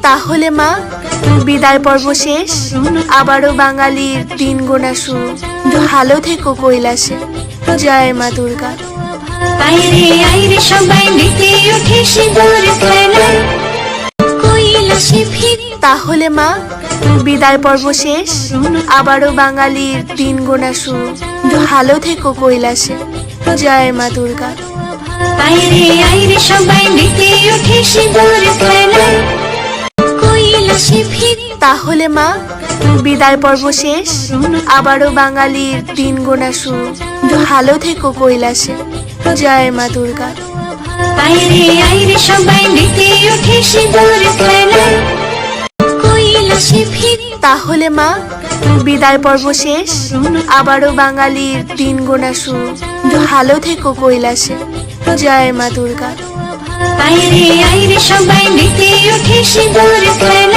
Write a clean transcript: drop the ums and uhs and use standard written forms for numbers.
তাহলে মা বিদায় পর্ব শেষ, আবারও বাঙালির দিন গোনা শুরু। ভালো থেকো কৈলাসে। জয় মা দুর্গা। আইরে আইরে সবাই মেতে ওঠে শিবর খেলায়, কৈলাসে ফিরে। তাহলে মা বিদায় পর্ব শেষ, আবারও বাঙালির দিন গোনা শুরু। ভালো থেকো কৈলাসে। জয় মা দুর্গা। আইরে আইরে সবাই মেতে ওঠে শিবর খেলায়, কৈলাসে ফিরে। তাহলে মা বিদায় পর্ব শেষ, আবারও বাঙালির দিন গোনা শুরু। ভালো থেকো কৈলাসে। জয় মা দুর্গা। আইরে আইরে সবাই মেতে ওঠে শিবর খেলায়, কৈলাসে ফিরে। তাহলে মা বিদায় পর্ব শেষ, আবারও বাঙালির দিন গোনা শুরু। ভালো থেকো কৈলাসে। জয় মা দুর্গা। আইরে আইরে সবাই মেতে ওঠে শিবর খেলায়।